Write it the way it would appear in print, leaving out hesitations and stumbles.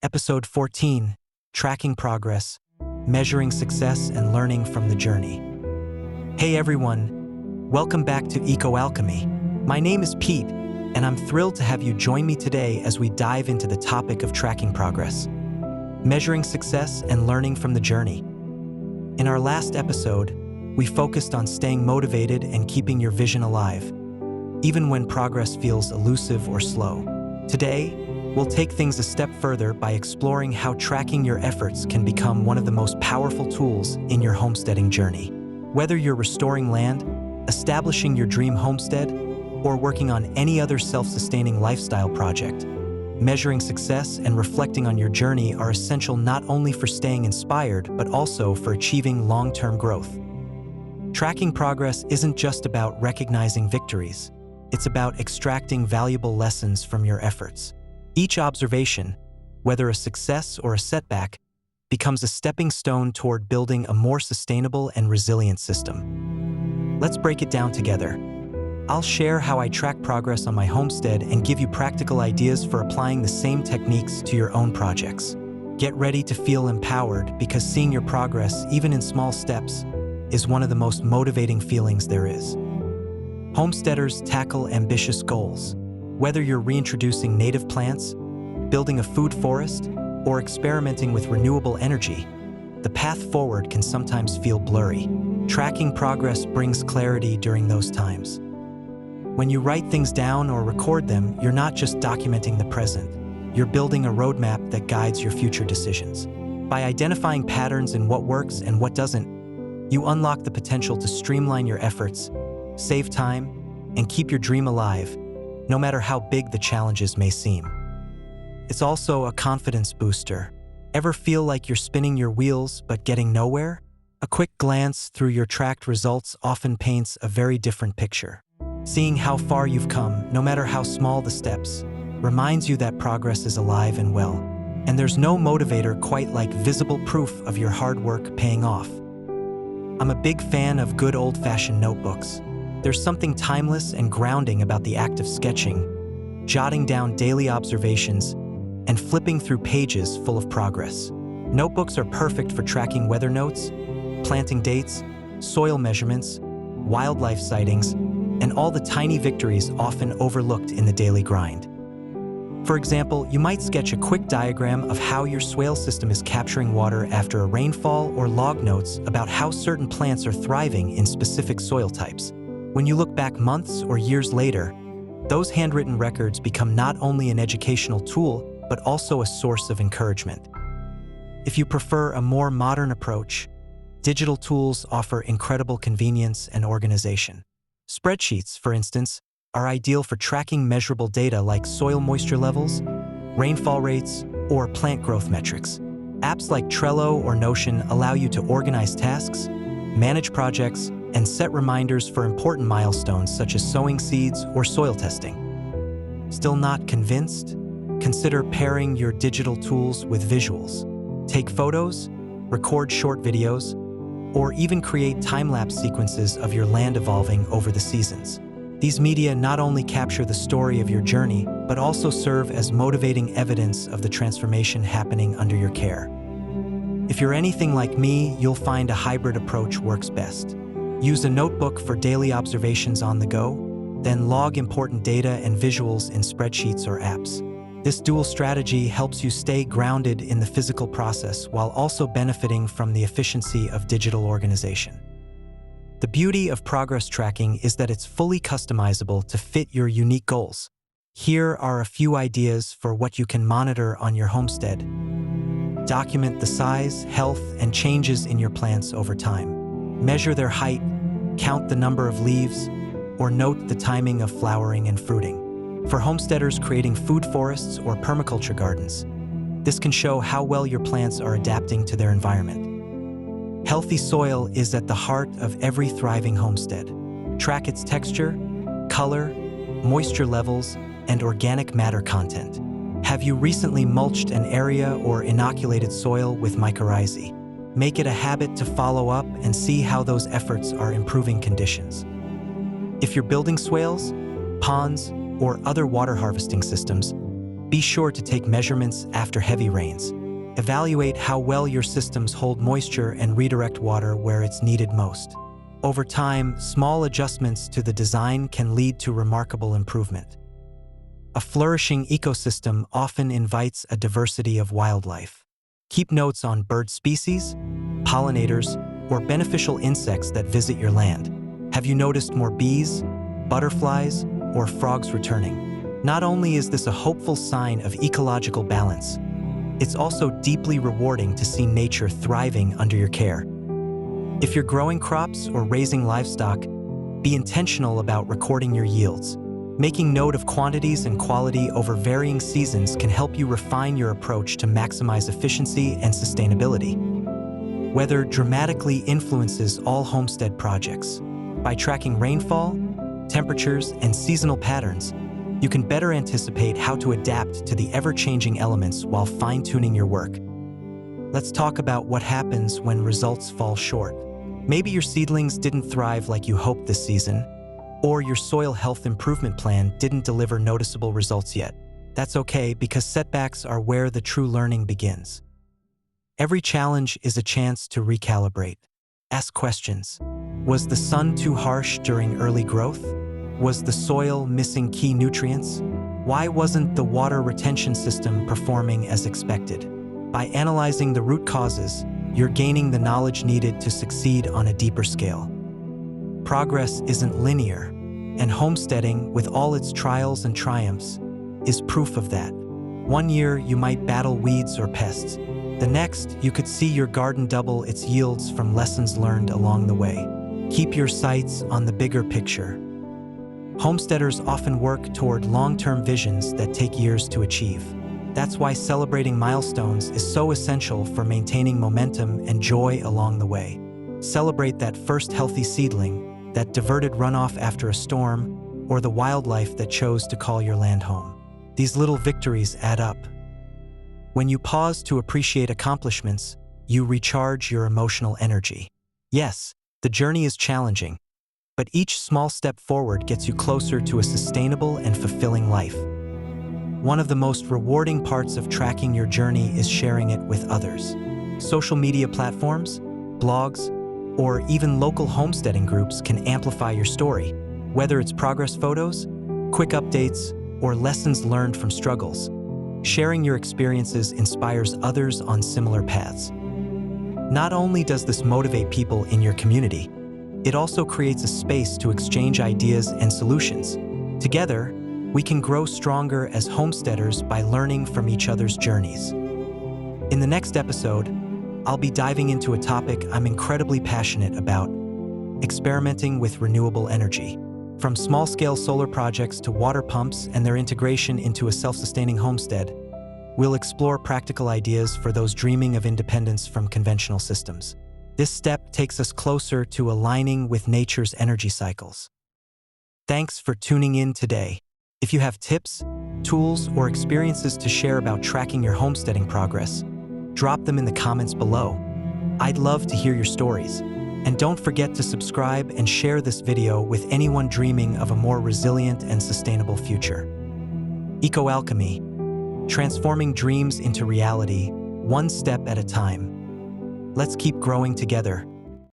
Episode 14, Tracking Progress, Measuring Success and Learning from the Journey. Hey everyone, welcome back to EcoAlchemy. My name is Pete, and I'm thrilled to have you join me today as we dive into the topic of tracking progress, measuring success and learning from the journey. In our last episode, we focused on staying motivated and keeping your vision alive, even when progress feels elusive or slow. Today, we'll take things a step further by exploring how tracking your efforts can become one of the most powerful tools in your homesteading journey. Whether you're restoring land, establishing your dream homestead, or working on any other self-sustaining lifestyle project, measuring success and reflecting on your journey are essential not only for staying inspired, but also for achieving long-term growth. Tracking progress isn't just about recognizing victories. It's about extracting valuable lessons from your efforts. Each observation, whether a success or a setback, becomes a stepping stone toward building a more sustainable and resilient system. Let's break it down together. I'll share how I track progress on my homestead and give you practical ideas for applying the same techniques to your own projects. Get ready to feel empowered, because seeing your progress, even in small steps, is one of the most motivating feelings there is. Homesteaders tackle ambitious goals. Whether you're reintroducing native plants, building a food forest, or experimenting with renewable energy, the path forward can sometimes feel blurry. Tracking progress brings clarity during those times. When you write things down or record them, you're not just documenting the present, you're building a roadmap that guides your future decisions. By identifying patterns in what works and what doesn't, you unlock the potential to streamline your efforts, save time, and keep your dream alive, no matter how big the challenges may seem. It's also a confidence booster. Ever feel like you're spinning your wheels but getting nowhere? A quick glance through your tracked results often paints a very different picture. Seeing how far you've come, no matter how small the steps, reminds you that progress is alive and well. And there's no motivator quite like visible proof of your hard work paying off. I'm a big fan of good old-fashioned notebooks. There's something timeless and grounding about the act of sketching, jotting down daily observations, and flipping through pages full of progress. Notebooks are perfect for tracking weather notes, planting dates, soil measurements, wildlife sightings, and all the tiny victories often overlooked in the daily grind. For example, you might sketch a quick diagram of how your swale system is capturing water after a rainfall, or log notes about how certain plants are thriving in specific soil types. When you look back months or years later, those handwritten records become not only an educational tool, but also a source of encouragement. If you prefer a more modern approach, digital tools offer incredible convenience and organization. Spreadsheets, for instance, are ideal for tracking measurable data like soil moisture levels, rainfall rates, or plant growth metrics. Apps like Trello or Notion allow you to organize tasks, manage projects, and set reminders for important milestones such as sowing seeds or soil testing. Still not convinced? Consider pairing your digital tools with visuals. Take photos, record short videos, or even create time-lapse sequences of your land evolving over the seasons. These media not only capture the story of your journey, but also serve as motivating evidence of the transformation happening under your care. If you're anything like me, you'll find a hybrid approach works best. Use a notebook for daily observations on the go, then log important data and visuals in spreadsheets or apps. This dual strategy helps you stay grounded in the physical process while also benefiting from the efficiency of digital organization. The beauty of progress tracking is that it's fully customizable to fit your unique goals. Here are a few ideas for what you can monitor on your homestead. Document the size, health, and changes in your plants over time. Measure their height, count the number of leaves, or note the timing of flowering and fruiting. For homesteaders creating food forests or permaculture gardens, this can show how well your plants are adapting to their environment. Healthy soil is at the heart of every thriving homestead. Track its texture, color, moisture levels, and organic matter content. Have you recently mulched an area or inoculated soil with mycorrhizae? Make it a habit to follow up and see how those efforts are improving conditions. If you're building swales, ponds, or other water harvesting systems, Be sure to take measurements after heavy rains. Evaluate how well your systems hold moisture and redirect water where it's needed most. Over time, small adjustments to the design can lead to remarkable improvement. A flourishing ecosystem often invites a diversity of wildlife. Keep notes on bird species, pollinators, or beneficial insects that visit your land. Have you noticed more bees, butterflies, or frogs returning? Not only is this a hopeful sign of ecological balance, it's also deeply rewarding to see nature thriving under your care. If you're growing crops or raising livestock, be intentional about recording your yields. Making note of quantities and quality over varying seasons can help you refine your approach to maximize efficiency and sustainability. Weather dramatically influences all homestead projects. By tracking rainfall, temperatures, and seasonal patterns, you can better anticipate how to adapt to the ever-changing elements while fine-tuning your work. Let's talk about what happens when results fall short. Maybe your seedlings didn't thrive like you hoped this season, or your soil health improvement plan didn't deliver noticeable results yet. That's okay, because setbacks are where the true learning begins. Every challenge is a chance to recalibrate. Ask questions. Was the sun too harsh during early growth? Was the soil missing key nutrients? Why wasn't the water retention system performing as expected? By analyzing the root causes, you're gaining the knowledge needed to succeed on a deeper scale. Progress isn't linear, and homesteading, with all its trials and triumphs, is proof of that. One year, you might battle weeds or pests. The next, you could see your garden double its yields from lessons learned along the way. Keep your sights on the bigger picture. Homesteaders often work toward long-term visions that take years to achieve. That's why celebrating milestones is so essential for maintaining momentum and joy along the way. Celebrate that first healthy seedling, that diverted runoff after a storm, or the wildlife that chose to call your land home. These little victories add up. When you pause to appreciate accomplishments, you recharge your emotional energy. Yes, the journey is challenging, but each small step forward gets you closer to a sustainable and fulfilling life. One of the most rewarding parts of tracking your journey is sharing it with others. Social media platforms, blogs, or even local homesteading groups can amplify your story. Whether it's progress photos, quick updates, or lessons learned from struggles, sharing your experiences inspires others on similar paths. Not only does this motivate people in your community, it also creates a space to exchange ideas and solutions. Together, we can grow stronger as homesteaders by learning from each other's journeys. In the next episode, I'll be diving into a topic I'm incredibly passionate about: experimenting with renewable energy. From small-scale solar projects to water pumps and their integration into a self-sustaining homestead, we'll explore practical ideas for those dreaming of independence from conventional systems. This step takes us closer to aligning with nature's energy cycles. Thanks for tuning in today. If you have tips, tools, or experiences to share about tracking your homesteading progress, drop them in the comments below. I'd love to hear your stories. And don't forget to subscribe and share this video with anyone dreaming of a more resilient and sustainable future. EcoAlchemy, transforming dreams into reality, one step at a time. Let's keep growing together.